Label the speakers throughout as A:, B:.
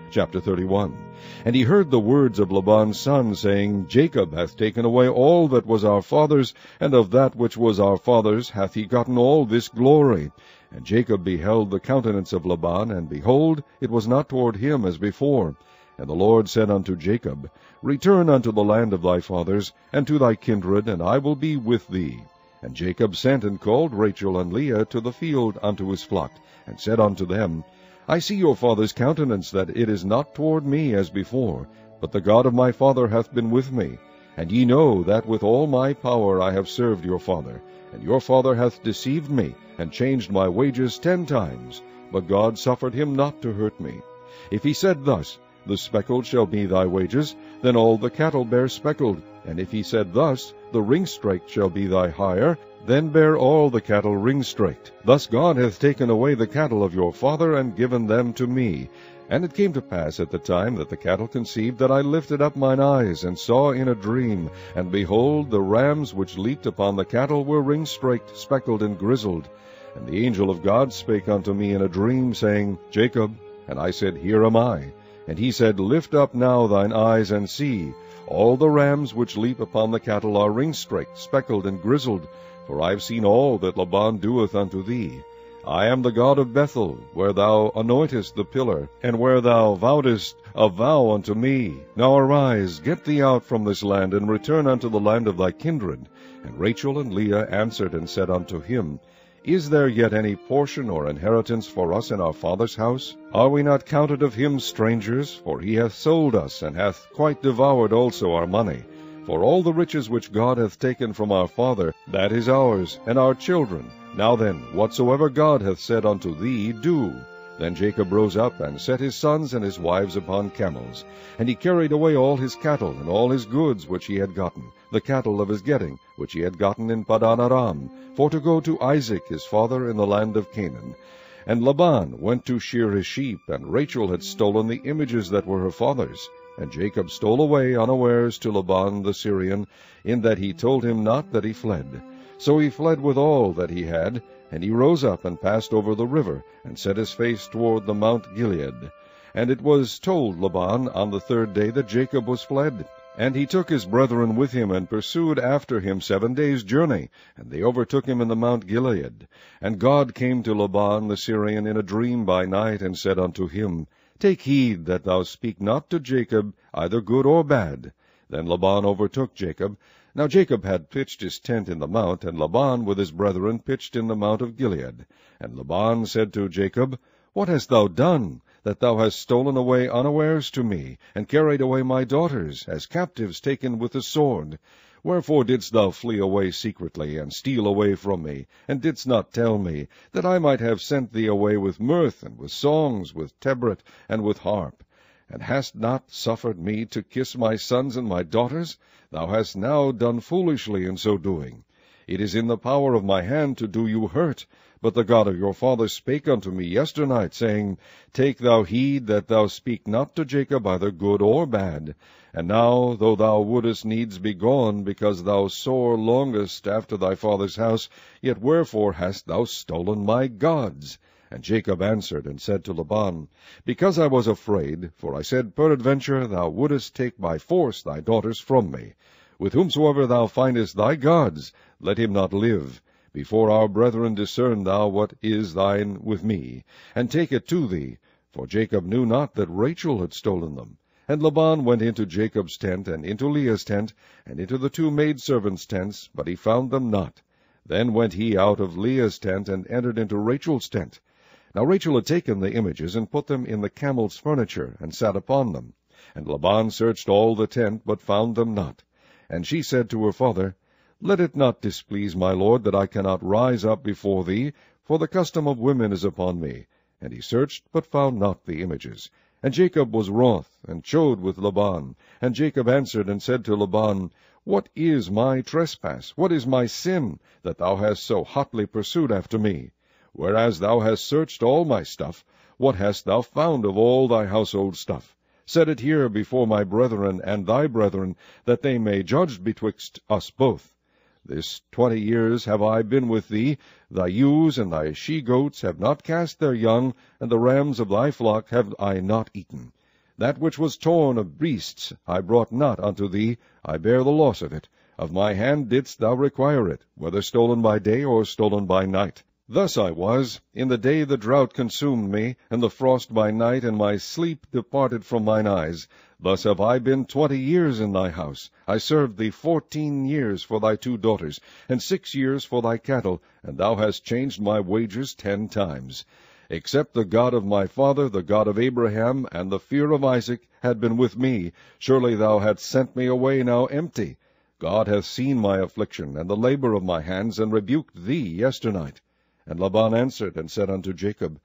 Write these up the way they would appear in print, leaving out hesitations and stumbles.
A: Chapter 31. And he heard the words of Laban's son, saying, Jacob hath taken away all that was our father's, and of that which was our father's hath he gotten all this glory. And Jacob beheld the countenance of Laban, and behold, it was not toward him as before. And the Lord said unto Jacob, Return unto the land of thy fathers, and to thy kindred, and I will be with thee. And Jacob sent and called Rachel and Leah to the field unto his flock, and said unto them, I see your father's countenance, that it is not toward me as before, but the God of my father hath been with me. And ye know that with all my power I have served your father. And your father hath deceived me, and changed my wages 10 times. But God suffered him not to hurt me. If he said thus, The speckled shall be thy wages, then all the cattle bear speckled. And if he said thus, The ringstraked shall be thy hire, then bear all the cattle ringstraked. Thus God hath taken away the cattle of your father, and given them to me. And it came to pass at the time that the cattle conceived, that I lifted up mine eyes, and saw in a dream, and behold, the rams which leaped upon the cattle were ringstraked, speckled, and grizzled. And the angel of God spake unto me in a dream, saying, Jacob. And I said, Here am I. And he said, Lift up now thine eyes, and see. All the rams which leap upon the cattle are ringstraked, speckled, and grizzled. For I have seen all that Laban doeth unto thee. I am the God of Bethel, where thou anointest the pillar, and where thou vowedest a vow unto me. Now arise, get thee out from this land, and return unto the land of thy kindred. And Rachel and Leah answered and said unto him, Is there yet any portion or inheritance for us in our father's house? Are we not counted of him strangers? For he hath sold us, and hath quite devoured also our money. For all the riches which God hath taken from our father, that is ours, and our children. Now then, whatsoever God hath said unto thee, do. Then Jacob rose up, and set his sons and his wives upon camels. And he carried away all his cattle, and all his goods which he had gotten, the cattle of his getting, which he had gotten in Padan Aram, for to go to Isaac his father in the land of Canaan. And Laban went to shear his sheep, and Rachel had stolen the images that were her father's. And Jacob stole away unawares to Laban the Syrian, in that he told him not that he fled. So he fled with all that he had, and he rose up and passed over the river, and set his face toward the Mount Gilead. And it was told Laban on the 3rd day that Jacob was fled. And he took his brethren with him, and pursued after him 7 days' journey, and they overtook him in the Mount Gilead. And God came to Laban the Syrian in a dream by night, and said unto him, Take heed that thou speak not to Jacob either good or bad. Then Laban overtook Jacob. Now Jacob had pitched his tent in the mount, and Laban with his brethren pitched in the mount of Gilead. And Laban said to Jacob, What hast thou done, that thou hast stolen away unawares to me, and carried away my daughters, as captives taken with the sword? Wherefore didst thou flee away secretly, and steal away from me, and didst not tell me, that I might have sent thee away with mirth, and with songs, with tabret, and with harp? And hast not suffered me to kiss my sons and my daughters? Thou hast now done foolishly in so doing. It is in the power of my hand to do you hurt. But the God of your father spake unto me yesternight, saying, Take thou heed that thou speak not to Jacob either good or bad. And now, though thou wouldest needs be gone, because thou sore longest after thy father's house, yet wherefore hast thou stolen my gods? And Jacob answered and said to Laban, Because I was afraid, for I said, Peradventure thou wouldest take by force thy daughters from me. With whomsoever thou findest thy gods, let him not live. Before our brethren discern thou what is thine with me, and take it to thee. For Jacob knew not that Rachel had stolen them. And Laban went into Jacob's tent, and into Leah's tent, and into the 2 maidservants' tents, but he found them not. Then went he out of Leah's tent, and entered into Rachel's tent. Now Rachel had taken the images, and put them in the camel's furniture, and sat upon them. And Laban searched all the tent, but found them not. And she said to her father, Let it not displease my lord, that I cannot rise up before thee, for the custom of women is upon me. And he searched, but found not the images. And Jacob was wroth, and chode with Laban. And Jacob answered and said to Laban, What is my trespass? What is my sin, that thou hast so hotly pursued after me? Whereas thou hast searched all my stuff, what hast thou found of all thy household stuff? Set it here before my brethren and thy brethren, that they may judge betwixt us both. This 20 years have I been with thee. Thy ewes and thy she-goats have not cast their young, and the rams of thy flock have I not eaten. That which was torn of beasts I brought not unto thee, I bear the loss of it. Of my hand didst thou require it, whether stolen by day or stolen by night. Thus I was, in the day the drought consumed me, and the frost by night, and my sleep departed from mine eyes. Thus have I been 20 years in thy house. I served thee 14 years for thy 2 daughters, and 6 years for thy cattle, and thou hast changed my wages 10 times. Except the God of my father, the God of Abraham, and the fear of Isaac, had been with me, surely thou hadst sent me away now empty. God hath seen my affliction, and the labor of my hands, and rebuked thee yesternight. And Laban answered and said unto Jacob,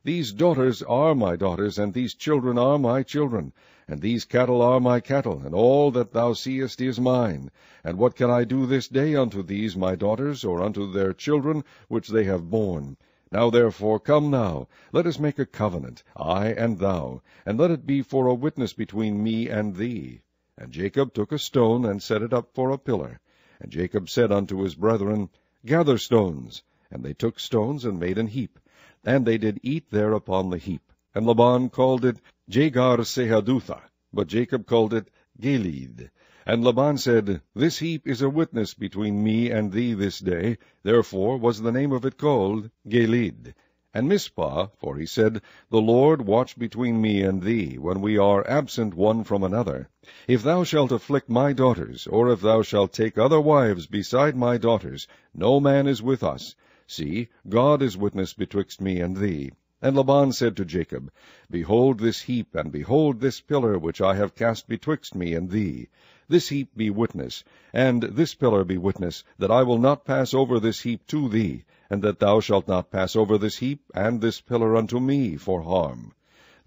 A: These daughters are my daughters, and these children are my children, and these cattle are my cattle, and all that thou seest is mine. And what can I do this day unto these my daughters, or unto their children which they have borne? Now therefore come now, let us make a covenant, I and thou, and let it be for a witness between me and thee. And Jacob took a stone, and set it up for a pillar. And Jacob said unto his brethren, Gather stones. And they took stones, and made an heap. And they did eat there upon the heap. And Laban called it Jegar-sahadutha, but Jacob called it Gilead. And Laban said, This heap is a witness between me and thee this day. Therefore was the name of it called Gilead. And Mizpah, for he said, The Lord watch between me and thee, when we are absent one from another. If thou shalt afflict my daughters, or if thou shalt take other wives beside my daughters, no man is with us. See, God is witness betwixt me and thee. And Laban said to Jacob, Behold this heap, and behold this pillar which I have cast betwixt me and thee. This heap be witness, and this pillar be witness, that I will not pass over this heap to thee, and that thou shalt not pass over this heap and this pillar unto me for harm.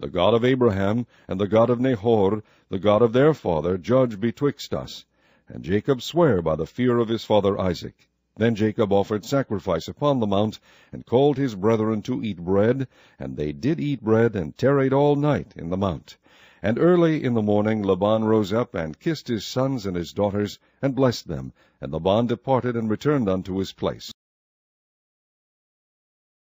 A: The God of Abraham, and the God of Nahor, the God of their father, judge betwixt us. And Jacob sware by the fear of his father Isaac. Then Jacob offered sacrifice upon the mount, and called his brethren to eat bread, and they did eat bread, and tarried all night in the mount. And early in the morning Laban rose up, and kissed his sons and his daughters, and blessed them. And Laban departed, and returned unto his place.